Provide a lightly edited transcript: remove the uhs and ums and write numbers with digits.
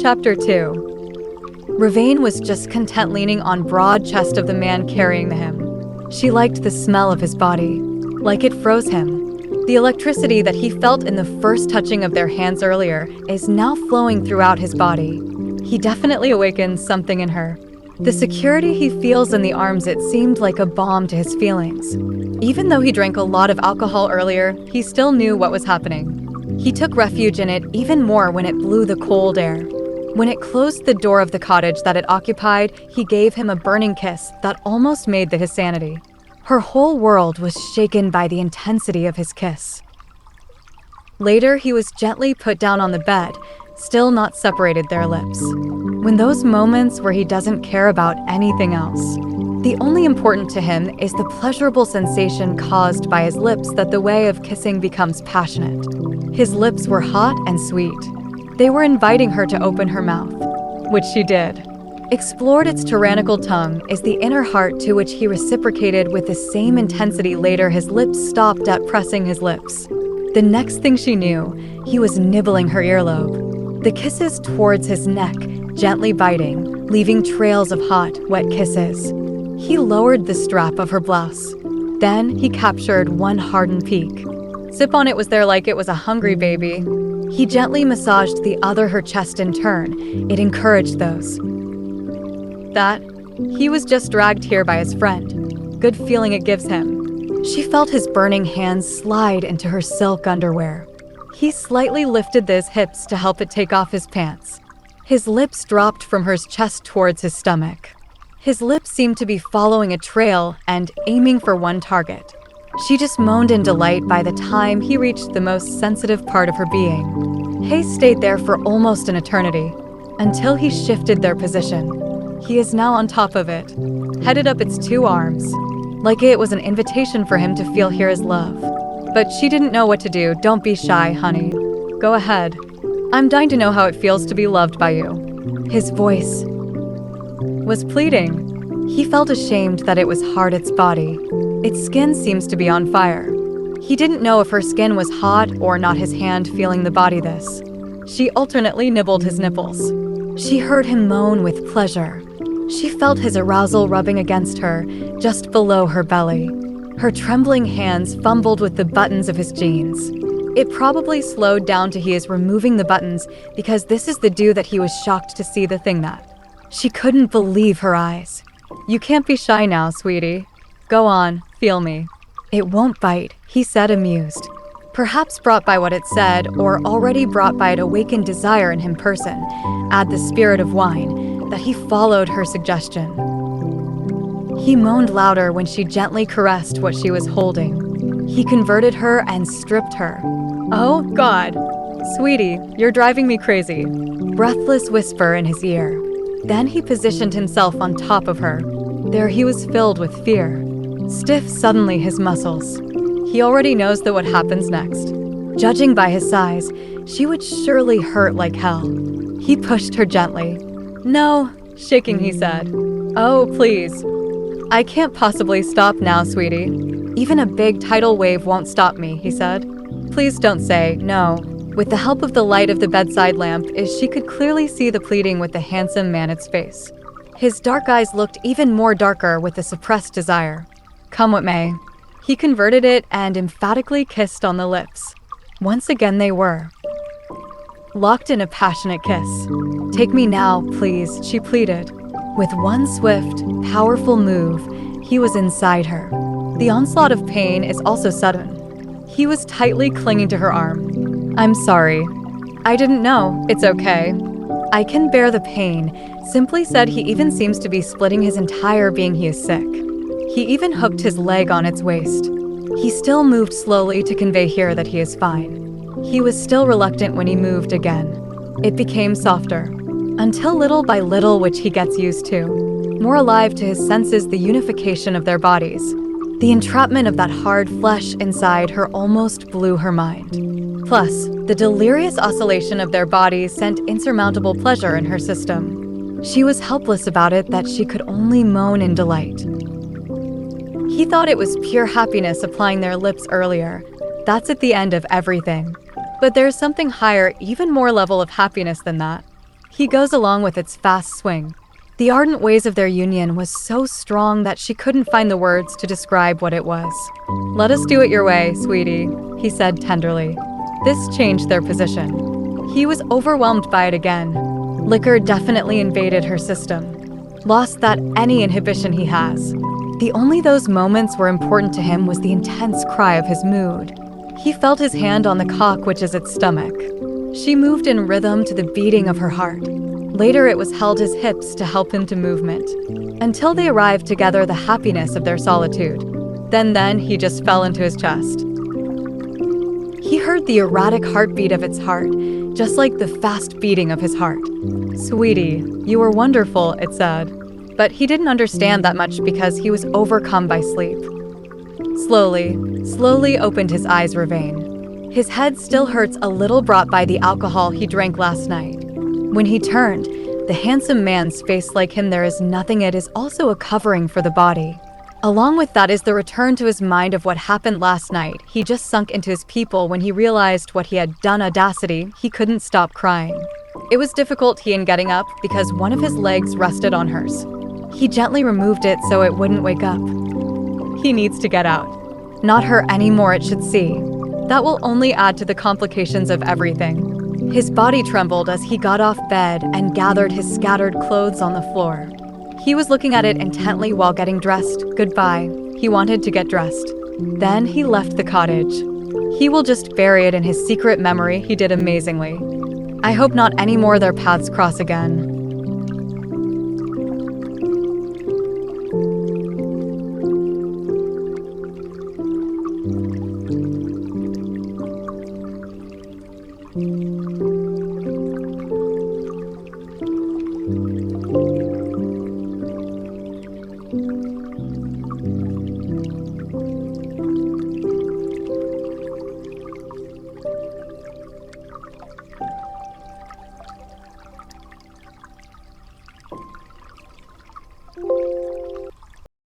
Chapter 2. Reveinne was just content leaning on broad chest of the man carrying him. She liked the smell of his body, like it froze him. The electricity that he felt in the first touching of their hands earlier is now flowing throughout his body. He definitely awakened something in her. The security he feels in the arms, it seemed like a balm to his feelings. Even though he drank a lot of alcohol earlier, he still knew what was happening. He took refuge in it even more when it blew the cold air. When it closed the door of the cottage that it occupied, he gave him a burning kiss that almost made his sanity. Her whole world was shaken by the intensity of his kiss. Later, he was gently put down on the bed, still not separated their lips. When those moments where he doesn't care about anything else, the only important to him is the pleasurable sensation caused by his lips that the way of kissing becomes passionate. His lips were hot and sweet. They were inviting her to open her mouth, which she did. Explored its tyrannical tongue is the inner heart to which he reciprocated with the same intensity. Later, his lips stopped at pressing his lips. The next thing she knew, he was nibbling her earlobe. The kisses towards his neck, gently biting, leaving trails of hot, wet kisses. He lowered the strap of her blouse. Then he captured one hardened peak. Sip on it was there like it was a hungry baby. He gently massaged the other her chest in turn. It encouraged those. That he was just dragged here by his friend. Good feeling it gives him. She felt his burning hands slide into her silk underwear. He slightly lifted his hips to help it take off his pants. His lips dropped from her chest towards his stomach. His lips seemed to be following a trail and aiming for one target. She just moaned in delight by the time he reached the most sensitive part of her being. Hay stayed there for almost an eternity, until he shifted their position. He is now on top of it, headed up its two arms, like it was an invitation for him to feel his love. But she didn't know what to do. Don't be shy, honey. Go ahead. I'm dying to know how it feels to be loved by you. His voice was pleading. He felt ashamed that it was hard its body. Its skin seems to be on fire. He didn't know if her skin was hot or not, his hand feeling the body this. She alternately nibbled his nipples. She heard him moan with pleasure. She felt his arousal rubbing against her, just below her belly. Her trembling hands fumbled with the buttons of his jeans. It probably slowed down to he is removing the buttons because this is the do that he was shocked to see the thing that. She couldn't believe her eyes. You can't be shy now, sweetie. Go on, feel me. It won't bite, he said, amused. Perhaps brought by what it said, or already brought by it awakened desire in him person. Add the spirit of wine, that he followed her suggestion. He moaned louder when she gently caressed what she was holding. He converted her and stripped her. Oh, God. Sweetie, you're driving me crazy. Breathless whisper in his ear. Then he positioned himself on top of her. There he was filled with fear. Stiff suddenly his muscles. He already knows that what happens next. Judging by his size, she would surely hurt like hell. He pushed her gently. No, shaking, he said. Oh, please. I can't possibly stop now, sweetie. Even a big tidal wave won't stop me, he said. Please don't say no. With the help of the light of the bedside lamp, she could clearly see the pleading with the handsome man at face. His dark eyes looked even more darker with the suppressed desire. Come what may. He converted it and emphatically kissed on the lips. Once again they were locked in a passionate kiss. Take me now, please, she pleaded. With one swift, powerful move, he was inside her. The onslaught of pain is also sudden. He was tightly clinging to her arm. I'm sorry. I didn't know. It's okay. I can bear the pain, simply said. He even seems to be splitting his entire being. He is sick. He even hooked his leg on its waist. He still moved slowly to convey here that he is fine. He was still reluctant when he moved again. It became softer, until little by little, which he gets used to. More alive to his senses, the unification of their bodies. The entrapment of that hard flesh inside her almost blew her mind. Plus, the delirious oscillation of their bodies sent insurmountable pleasure in her system. She was helpless about it that she could only moan in delight. He thought it was pure happiness applying their lips earlier. That's at the end of everything. But there's something higher, even more level of happiness than that. He goes along with its fast swing. The ardent ways of their union was so strong that she couldn't find the words to describe what it was. "Let us do it your way, sweetie," he said tenderly. This changed their position. He was overwhelmed by it again. Liquor definitely invaded her system. Lost that any inhibition he has. The only those moments were important to him was the intense cry of his mood. He felt his hand on the cock, which is its stomach. She moved in rhythm to the beating of her heart. Later it was held his hips to help him to movement. Until they arrived together the happiness of their solitude. Then he just fell into his chest. He heard the erratic heartbeat of its heart, just like the fast beating of his heart. "Sweetie, you were wonderful," it said. But he didn't understand that much because he was overcome by sleep. Slowly opened his eyes Reveinne. His head still hurts a little, brought by the alcohol he drank last night. When he turned, the handsome man's face, like him there is nothing, it is also a covering for the body. Along with that is the return to his mind of what happened last night. He just sunk into his people when he realized what he had done. Audacity, he couldn't stop crying. It was difficult in getting up because one of his legs rested on hers. He gently removed it so it wouldn't wake up. He needs to get out. Not her anymore, it should see. That will only add to the complications of everything. His body trembled as he got off bed and gathered his scattered clothes on the floor. He was looking at it intently while getting dressed. Goodbye. He wanted to get dressed. Then he left the cottage. He will just bury it in his secret memory. He did amazingly. I hope not anymore their paths cross again.